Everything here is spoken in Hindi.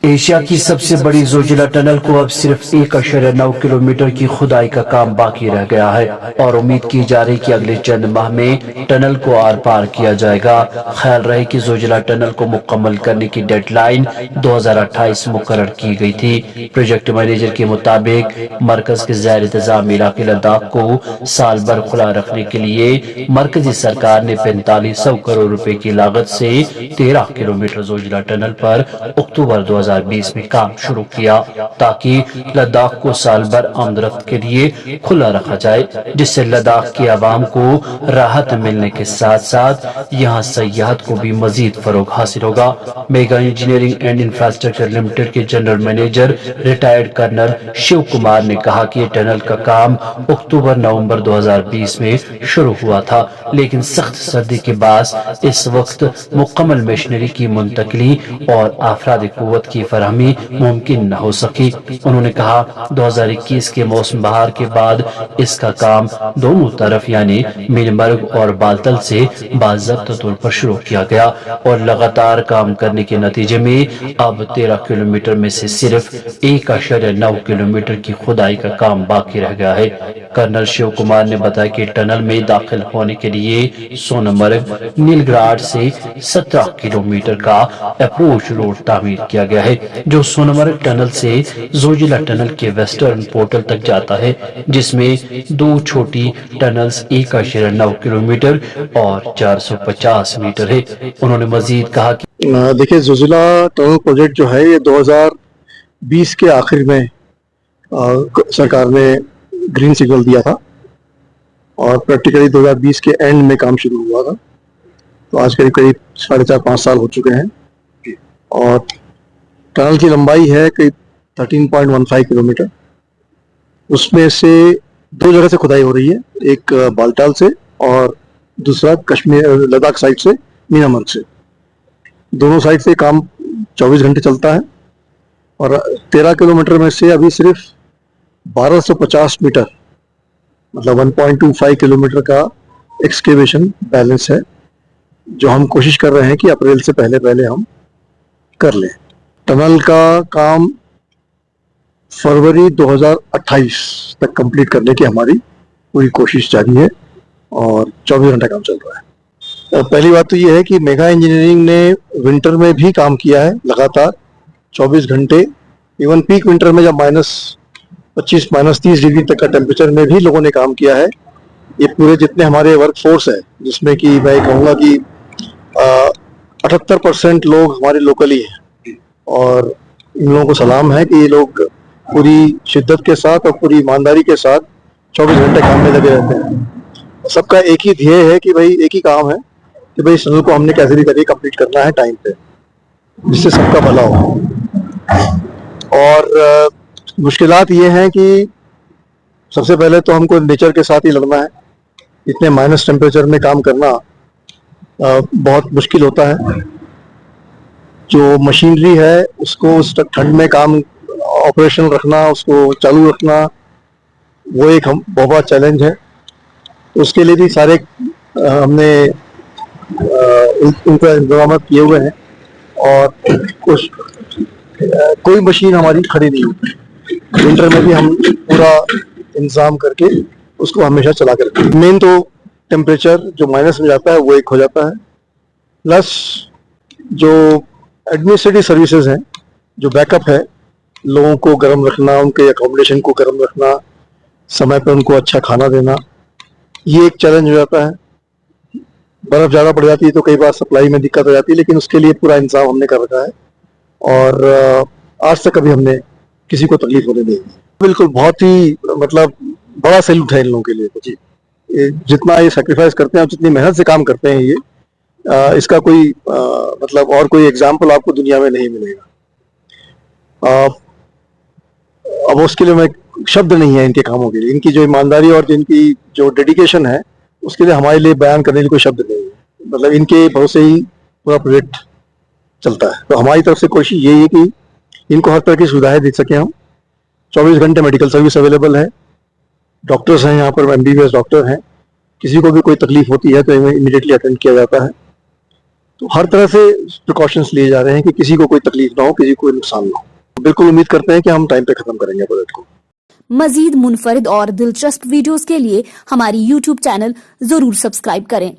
एशिया की सबसे बड़ी जोजिला टनल को अब सिर्फ 1.9 किलोमीटर की खुदाई का काम बाकी रह गया है और उम्मीद की जा रही कि अगले चंद माह में टनल को आर पार किया जाएगा। ख्याल रहे कि जोजिला टनल को मुकम्मल करने की डेडलाइन 2028 मुकर्रर की गई थी। प्रोजेक्ट मैनेजर के मुताबिक मरकज के ज़ैर इंतजाम इलाके लद्दाख को साल भर खुला रखने के लिए मरकजी सरकार ने 4500 करोड़ रुपए की लागत से 13 किलोमीटर जोजिला टनल पर अक्टूबर 2020 में काम शुरू किया ताकि लद्दाख को साल भर आमदरफ्त के लिए खुला रखा जाए, जिससे लद्दाख की आवाम को राहत मिलने के साथ साथ यहाँ सयाहत को भी मजीद फरोग हासिल होगा। Mega engineering and infrastructure limited के general manager retired colonel Shiv Kumar ने कहा कि टनल का काम अक्टूबर-नवंबर 2020 में शुरू हुआ था, लेकिन सख्त सर्दी के बाद इस वक्त मुकम्मल मशीनरी की मुंतकली और अफराद कुव्वत की फरहमी मुमकिन न हो सकी। उन्होंने कहा 2021 के मौसम बहार के बाद इसका काम दोनों तरफ यानी मीनमर्ग और बालतल से बाज़ाब्ता तौर पर शुरू किया गया और लगातार काम करने के नतीजे में अब 13 किलोमीटर में से सिर्फ 1.9 किलोमीटर की खुदाई का काम बाकी रह गया है। कर्नल शिव कुमार ने बताया कि टनल में दाखिल होने के लिए सोनमर्ग नीलग्राड से 17 किलोमीटर का अप्रोच रोड तामीर किया गया है, जो सोनमर्ग टनल से जोजिला टनल के वेस्टर्न पोर्टल तक जाता है, जिसमें दो छोटी टनल्स 1.9 किलोमीटर और 450 मीटर है। उन्होंने मजीद कहा कि देखिए, जोजिला टनल प्रोजेक्ट जो है ये 2020 के आखिर में सरकार ने ग्रीन सिग्नल दिया था और प्रैक्टिकली 2020 के एंड में काम शुरू हुआ था। तो आज करीब 4.5-5 साल हो चुके हैं और टनल की लंबाई है करीब 13.15 किलोमीटर। उसमें से दो जगह से खुदाई हो रही है, एक बालटाल से और दूसरा कश्मीर लद्दाख साइड से मीनामर्ग से। दोनों साइड से काम 24 घंटे चलता है और 13 किलोमीटर में से अभी सिर्फ 1250 मीटर मतलब 1.25 किलोमीटर का एक्सकेवेशन बैलेंस है, जो हम कोशिश कर रहे हैं कि अप्रैल से पहले हम कर लें। टनल का काम फरवरी 2028 तक कंप्लीट करने की हमारी पूरी कोशिश जारी है और 24 घंटा काम चल रहा है। पहली बात तो ये है कि मेगा इंजीनियरिंग ने विंटर में भी काम किया है लगातार 24 घंटे। इवन पीक विंटर में जब -25 -30 डिग्री तक का टेम्परेचर में भी लोगों ने काम किया है। ये पूरे जितने हमारे वर्क फोर्स है, जिसमें कि मैं कहूँगा कि 78% लोग हमारे लोकली हैं और इन लोगों को सलाम है कि ये लोग पूरी शिद्दत के साथ और पूरी ईमानदारी के साथ 24 घंटे काम में लगे रहते हैं। सबका एक ही ध्येय है कि भाई एक ही काम है कि भाई इस टनल को हमने कैसे भी करके कंप्लीट करना है टाइम पे, जिससे सबका भला हो। और मुश्किलात ये हैं कि सबसे पहले तो हमको नेचर के साथ ही लड़ना है। इतने माइनस टेम्परेचर में काम करना बहुत मुश्किल होता है। जो मशीनरी है उसको उस ठंड में काम ऑपरेशनल रखना, उसको चालू रखना, वो एक बहुत बड़ा चैलेंज है। उसके लिए भी सारे हमने उनका इंतजाम किए हुए हैं और कोई मशीन हमारी खड़ी नहीं होती। विंटर में भी हम पूरा इंतजाम करके उसको हमेशा चला कर रखते हैं। मेन तो टेम्परेचर जो माइनस में जाता है वो एक हो जाता है, प्लस जो एडमिनिस्ट्रेटिव सर्विसेज हैं, जो बैकअप है, लोगों को गर्म रखना, उनके अकोमोडेशन को गर्म रखना, समय पर उनको अच्छा खाना देना, ये एक चैलेंज हो जाता है। बर्फ़ ज़्यादा पड़ जाती है तो कई बार सप्लाई में दिक्कत हो जाती है, लेकिन उसके लिए पूरा इंतजाम हमने कर रखा है और आज तक कभी हमने किसी को तकलीफ होने नहीं दी। बिल्कुल बहुत ही मतलब बड़ा सैल्यूट है इन लोगों के लिए। जी, जितना ये सेक्रीफाइस करते हैं, जितनी मेहनत से काम करते हैं ये, इसका कोई मतलब और कोई एग्जाम्पल आपको दुनिया में नहीं मिलेगा। अब उसके लिए मैं शब्द नहीं है इनके कामों के लिए। इनकी जो ईमानदारी और इनकी जो डेडिकेशन है उसके लिए हमारे लिए बयान करने के लिए कोई शब्द नहीं है। मतलब इनके भरोसे ही पूरा प्रोजेक्ट चलता है। तो हमारी तरफ से कोशिश यही है कि इनको हर तरह की सुविधाएं दे सकें हम। 24 घंटे मेडिकल सर्विस अवेलेबल है, डॉक्टर्स हैं यहाँ पर, MBBS डॉक्टर हैं। किसी को भी कोई तकलीफ होती है तो इमीडिएटली अटेंड किया जाता है तो हर तरह से प्रिकॉशंस लिए जा रहे हैं कि किसी को कोई तकलीफ ना हो, किसी को कोई नुकसान ना हो। बिल्कुल उम्मीद करते हैं कि हम टाइम पे खत्म करेंगे प्रोजेक्ट को। मजीद मुनफरिद और दिलचस्प वीडियोस के लिए हमारी YouTube चैनल जरूर सब्सक्राइब करें।